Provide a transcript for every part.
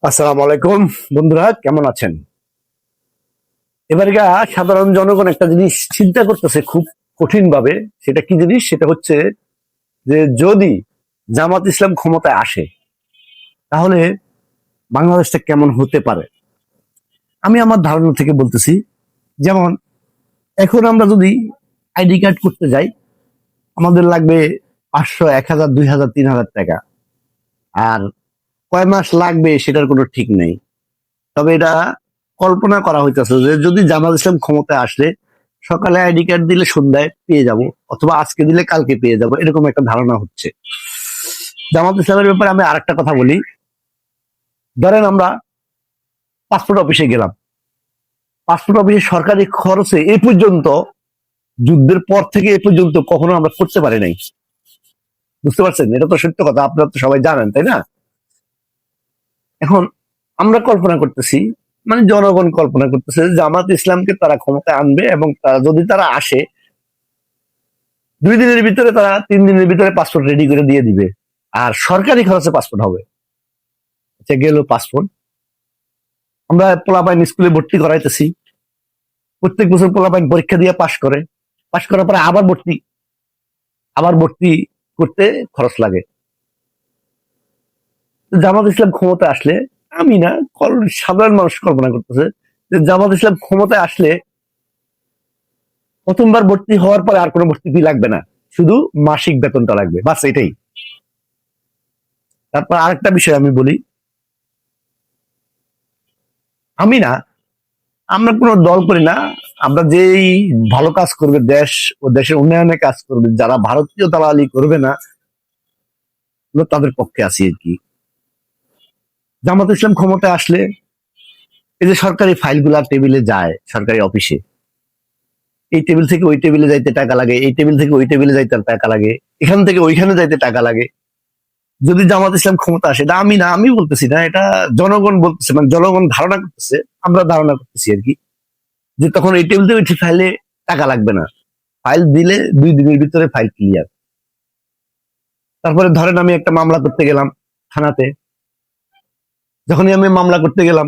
আসসালামু আলাইকুম বন্ধুরা, কেমন আছেন? এবারকার সাধারণ জনগণ একটা জিনিস চিন্তা করতেছে খুব কঠিন ভাবে। সেটা কি জিনিস? সেটা হচ্ছে যে যদি জামাত ইসলাম ক্ষমতায় আসে তাহলে বাংলাদেশটা কেমন হতে পারে। আমি আমার ধারণা থেকে বলতেছি, যেমন এখন আমরা যদি আইডি কার্ড করতে যাই, আমাদের লাগবে 500, 1000, 2000, 3000 টাকা। আর কয় মাস লাগবে সেটার কোনো ঠিক নেই। তবে এটা কল্পনা করা হইতেছে যে যদি জামাত ইসলাম ক্ষমতায় আসলে সকালে আইডি কার্ড দিলে সন্ধ্যায় পেয়ে যাব, অথবা আজকে দিলে কালকে পেয়ে যাব, এরকম একটা ধারণা হচ্ছে। জামাত ইসলামের ব্যাপারে আমি আরেকটা কথা বলি। ধরেন আমরা পাসপোর্ট অফিসে গেলাম, পাসপোর্ট অফিসে সরকারি খরচে এই পর্যন্ত, যুদ্ধের পর থেকে এ পর্যন্ত কখনো আমরা করতে পারি নাই। বুঝতে পারছেন? এটা তো সত্য কথা, আপনারা তো সবাই জানেন, তাই না? এখন আমরা কল্পনা করতেছি, মানে জনগণ কল্পনা করতেছে যে জামাত ইসলামকে তারা ক্ষমতায় আনবে, এবং যদি তারা আসে 2 দিনের ভিতরে, তারা 3 দিনের ভিতরে পাসপোর্ট রেডি করে দিয়ে দিবে, আর সরকারি খরচে পাসপোর্ট হবে। আচ্ছা, গেল পাসপোর্ট। আমরা পোলাপাইন স্কুলে ভর্তি করাইতেছি, প্রত্যেক বছর পোলাপাইন পরীক্ষা দিয়ে পাশ করে, পাশ করার পরে আবার ভর্তি করতে খরচ লাগে। জামাত ইসলাম ক্ষমতায় আসলে, আমি না, সাধারণ মানুষ কল্পনা করতেছে যে জামাত ইসলাম ক্ষমতায় আসলে প্রথমবার ভর্তি হওয়ার পরে আর কোনো ভর্তি ফি লাগবে না, শুধু মাসিক বেতনটা লাগবে, বাস এটাই। তারপর আরেকটা বিষয় আমি বলি, আমি না, আমরা কোনো দল করি না, আমরা যেই ভালো কাজ করবে, দেশ ও দেশের উন্নয়নে কাজ করবে, যারা ভারতীয় দালালি করবে না, আমরা তাদের পক্ষে আছি আর কি। জামাত ইসলাম ক্ষমতায় আসলে এই যে সরকারি ফাইলগুলা টেবিলে যায়, সরকারি অফিসে, এই টেবিল থেকে ওই টেবিলে যাইতে টাকা লাগে, এই টেবিল থেকে ওই টেবিলে যাইতে টাকা লাগে, এখান থেকে ওইখানে যাইতে টাকা লাগে। যদি জামাত ইসলাম ক্ষমতা আসে, এটা আমি না, আমি বলতেছি না, এটা জনগণ বলতেছে, মানে জনগণ ধারণা করতেছে, আমরা ধারণা করতেছি আর কি, যে তখন এই টেবিল থেকে ওই ফাইলে টাকা লাগবে না, ফাইল দিলে 2 দিনের ভিতরে ফাইল ক্লিয়ার। তারপরে ধরেন আমি একটা মামলা করতে গেলাম থানাতে, যখনই আমি মামলা করতে গেলাম,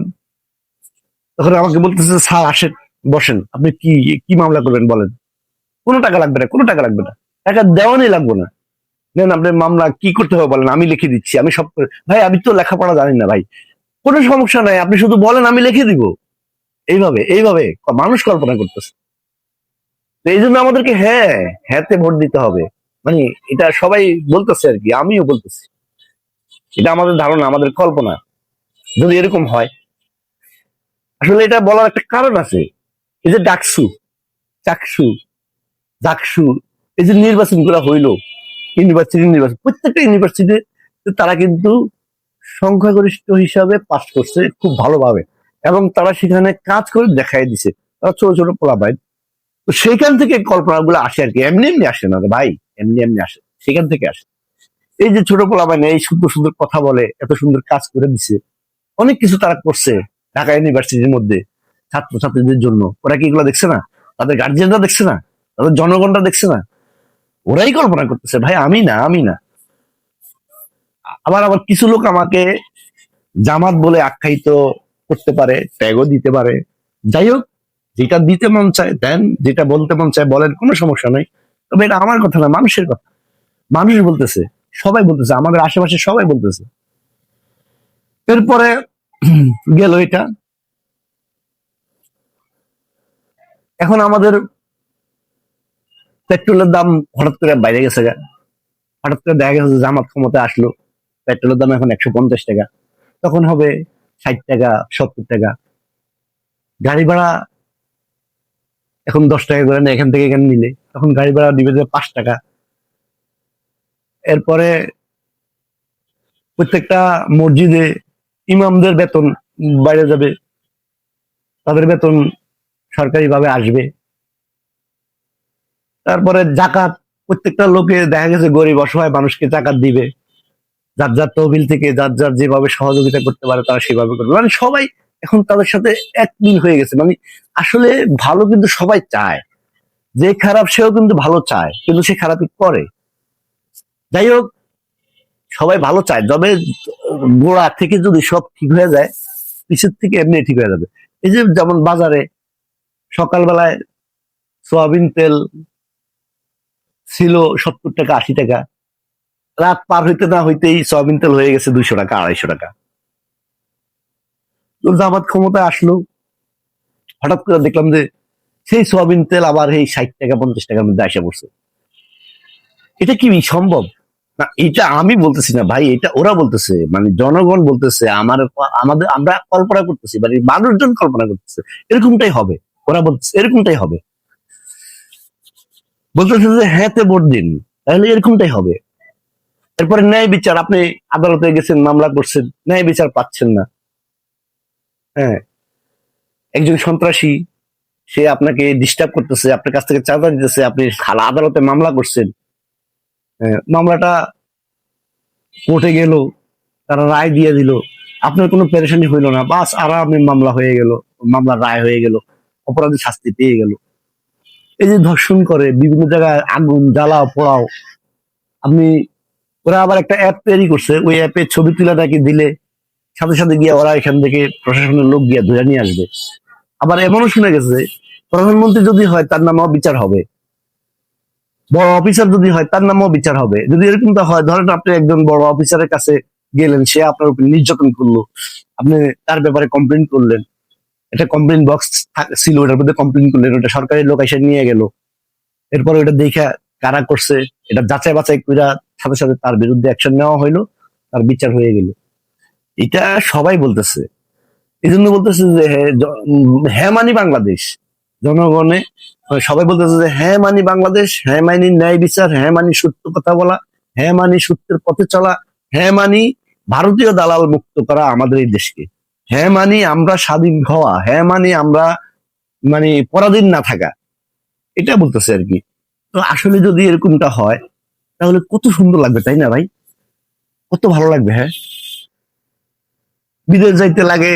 তখন আমাকে বলতেছে, স্যার আসেন, বসেন, আপনি কি কি মামলা করবেন বলেন। কোনো টাকা লাগবে না, কোনো টাকা লাগবে না, টাকা দেওয়ানই লাগবে না। নেন, আপনার মামলা কি করতে হবে বলেন, আমি লিখে দিচ্ছি, আমি সব ভাই, আমি তো লেখাপড়া জানি না ভাই, কোনো সমস্যা নাই, আপনি শুধু বলেন, আমি লিখে দিব। এইভাবে এইভাবে মানুষ কল্পনা করতেছে। তো এই জন্য আমাদেরকে হ্যাঁতে ভোট দিতে হবে, মানে এটা সবাই বলতেছে আর কি, আমিও বলতেছি। এটা আমাদের ধারণা, আমাদের কল্পনা। যদি এরকম হয়, আসলে এটা বলার একটা কারণ আছে। এই যে ডাকসু, চাকসু, জাকসু, এই যে নির্বাচন গুলা হইলো, ইউনিভার্সিটি নির্বাচন, প্রত্যেকটা ইউনিভার্সিটি তারা কিন্তু সংখ্যাগরিষ্ঠ হিসাবে পাস করছে খুব ভালোভাবে, এবং তারা সেখানে কাজ করে দেখাই দিছে। তারা ছোট ছোট পোলাপাইন, তো সেইখান থেকে কল্পনা গুলো আসে আর কি, এমনি এমনি আসে না রে ভাই, এমনি এমনি আসে, সেখান থেকে আসে। এই যে ছোট পোলাপাইন এই সুন্দর সুন্দর কথা বলে, এত সুন্দর কাজ করে দিছে, অনেক কিছু তারা করছে ঢাকা ইউনিভার্সিটির মধ্যে ছাত্রছাত্রীদের জন্য। ওরা কি এগুলো দেখছে না? তাদের গার্জিয়ানরা দেখছে না? তাদের জনগণরা দেখছে না? ওরাই কল্পনা করতেছে ভাই, আমি না, আমি না। আবার আবার কিছু লোক আমাকে জামাত বলে আখ্যায়িত করতে পারে, ট্যাগও দিতে পারে। যাই হোক, যেটা দিতে মন চায় দেন, যেটা বলতে মন চায় বলেন, কোনো সমস্যা নাই। তবে এটা আমার কথা না, মানুষের কথা। মানুষ বলতেছে, সবাই বলতেছে, আমাদের আশেপাশে সবাই বলতেছে। এরপরে গেল এটা। এখন আমাদের পেট্রোলের দাম হঠাৎ করে বাইরে গেছে গা। হঠাৎ করে দেখা গেছে জামাত ক্ষমতা আসলো, পেট্রোলের দাম এখন 150 টাকা, তখন হবে 60 টাকা, 70 টাকা। গাড়ি ভাড়া এখন 10 টাকা করে না, এখান থেকে এখানে নিলে তখন গাড়ি ভাড়া দিবে যে 5 টাকা। এরপরে প্রত্যেকটা মসজিদে ইমামদের বেতন বাইরে যাবে, তাদের বেতন সরকারি ভাবে আসবে। তারপরে জাকাত, প্রত্যেকটা লোকে দেখা গেছে গরিব অসহায় মানুষকে জাকাত দিবে, যার যার তহবিল থেকে, যার যার যেভাবে সহযোগিতা করতে পারে তারা সেভাবে করবে, মানে সবাই এখন তাদের সাথে এক মিল হয়ে গেছে। মানে আসলে ভালো কিন্তু সবাই চায়, যে খারাপ সেও কিন্তু ভালো চায়, কিন্তু সে খারাপই করে। যাই হোক, সবাই ভালো চায়, তবে গোড়া থেকে যদি সব ঠিক হয়ে যায়, পিছের থেকে এমনি ঠিক হয়ে যাবে। এই যে যেমন বাজারে সকালবেলায় সয়াবিন তেল ছিল 70 টাকা 80 টাকা, রাত পার হইতে না হইতেই সয়াবিন তেল হয়ে গেছে 200 টাকা 250 টাকা। তো জামাত ক্ষমতায় আসলো, হঠাৎ করে দেখলাম যে সেই সয়াবিন তেল আবার এই 60 টাকা 50 টাকার মধ্যে আসা পড়ছে। এটা কি সম্ভব? না, এটা আমি বলতেছি না ভাই, এটা ওরা বলতেছে, মানে জনগণ বলতেছে, আমাদের আমরা কল্পনা করতেছি, মানে মানুষজন কল্পনা করতেছে এরকমটাই হবে। ওরা বলতেছে এরকমটাই হবে, বলতেছে যে হ্যাঁতে ভোট দিন, তাহলে এরকমটাই হবে। এরপরে ন্যায় বিচার, আপনি আদালতে গেছেন, মামলা করছেন, ন্যায় বিচার পাচ্ছেন না। হ্যাঁ, একজন সন্ত্রাসী সে আপনাকে ডিস্টার্ব করতেছে, আপনার কাছ থেকে চাঁদা দিতেছে, আপনি আদালতে মামলা করছেন, মামলাটা কোর্টে গেল, তারা রায় দিয়ে দিল, আপনার কোনো পেরেশানি হইল না, বাস আরামে মামলা হয়ে গেল, মামলার রায় হয়ে গেল, অপরাধী শাস্তি পেয়ে গেল। এই যে ধর্ষণ করে, বিভিন্ন জায়গায় আগুন জ্বালাও পোড়াও, আপনি, ওরা আবার একটা অ্যাপ তৈরি করছে, ওই অ্যাপে ছবি তুলে নাকি দিলে সাথে সাথে গিয়ে ওরা এখান থেকে প্রশাসনের লোক গিয়ে ধরে নিয়ে আসবে। আবার এমনও শুনে গেছে প্রধানমন্ত্রী যদি হয় তার নামেও বিচার হবে, বড় অফিসার যদি হয় তার নামেও বিচার হবে। যদি এরকমটা হয়, ধরেন আপনি একজন বড় অফিসারের কাছে গেলেন, সে আপনার উপর নির্যাতন করলো, আপনি তার ব্যাপারে কমপ্লেন করলেন, একটা কমপ্লেন বক্স ছিল, ওটার মধ্যে কমপ্লেন করলেন, ওটা সরকারি লোক এসে নিয়ে গেল, এরপর ওটা দেখা কারা করছে এটা যাচাই বাছাই করে সাথে সাথে তার বিরুদ্ধে অ্যাকশন নেওয়া হইলো, তার বিচার হয়ে গেল। এটা সবাই বলতেছে, এই জন্য বলতেছে যে হ্যাঁ মানি বাংলাদেশ, জনগণে সবাই বলতেছে যে হ্যাঁ মানি বাংলাদেশ, হ্যাঁ মানি ন্যায় বিচার, হ্যাঁ মানি সত্য কথা বলা, হ্যাঁ মানি সত্যের পথে চলা, হ্যাঁ মানি ভারতীয় দালাল মুক্ত করা আমাদের এই দেশকে, হ্যাঁ মানি আমরা স্বাধীন হওয়া, হ্যাঁ মানি আমরা মানে পরাধীন না থাকা, এটা বলতেছে আর কি। তো আসলে যদি এরকমটা হয় তাহলে কত সুন্দর লাগবে, তাই না ভাই? কত ভালো লাগবে। হ্যাঁ, বিদেশ যাইতে লাগে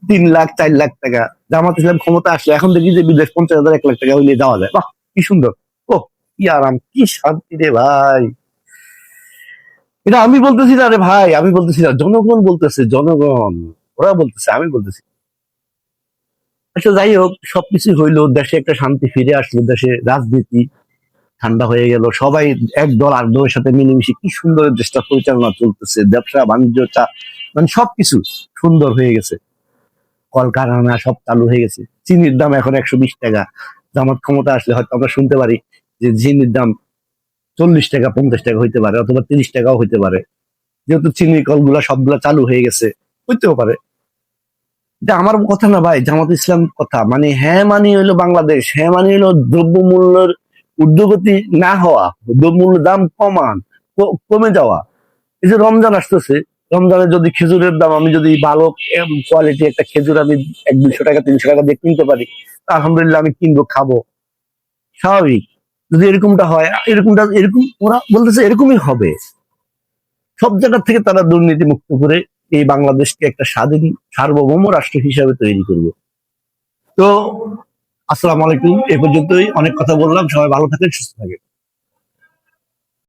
3 লাখ 4 লাখ টাকা, জামাত ইসলাম ক্ষমতা আসলে এখন দেখি যে বিদেশ 50,000 1 লাখ টাকা হইলে যাওয়া যায়। বাহ, কি সুন্দর! ও, কি আরাম, কি শান্তি রে ভাই! এটা আমি বলতেছি না রে ভাই, আমি বলতেছি না, জনগণ বলতেছে, জনগণ, ওরা বলতেছে, আমি বলতেছি। আচ্ছা, যাই হোক, সবকিছু হইলো, দেশে একটা শান্তি ফিরে আসলো, দেশে রাজনীতি ঠান্ডা হয়ে গেল, সবাই এক দল আর দলের সাথে মিলেমিশে কি সুন্দর দেশটা পরিচালনা চলতেছে, ব্যবসা বাণিজ্য মানে সবকিছু সুন্দর হয়ে গেছে, কলকারখানা সব চালু হয়ে গেছে, চিনির দাম এখন 120 টাকা। জামাত ক্ষমতা আসলে হয়তো আমরা শুনতে পারি যে চিনির দাম 40 টাকা 50 টাকা হইতে পারে, অথবা 30 টাকাও হইতে পারে, যেহেতু চিনি কলগুলা সবগুলা চালু হয়ে গেছে, হইতেও পারে। এটা আমার কথা না ভাই, জামাত ইসলাম কথা। মানে হ্যাঁ মানি হইলো বাংলাদেশ, হ্যাঁ মানি হইলো দ্রব্যমূল্যের ঊর্ধ্বগতি না হওয়া, দ্রব্যমূল্যের দাম কমে যাওয়া। এই যে রমজান আসতেছে, রমজানে যদি খেজুরের দাম, আমি যদি ভালো কোয়ালিটি একটা খেজুর আমি 100 200 টাকা 300 টাকা দিয়ে কিনতে পারি, আলহামদুলিল্লাহ, আমি কিনবো, খাবো, স্বাভাবিক। যদি এরকমটা হয়, এরকম ওরা বলতেছে এরকমই হবে। সব জায়গা থেকে তারা দুর্নীতি মুক্ত করে এই বাংলাদেশকে একটা স্বাধীন সার্বভৌম রাষ্ট্র হিসাবে তৈরি করবে। তো আসসালামু আলাইকুম, এ পর্যন্তই, অনেক কথা বললাম, সবাই ভালো থাকেন, সুস্থ থাকেন।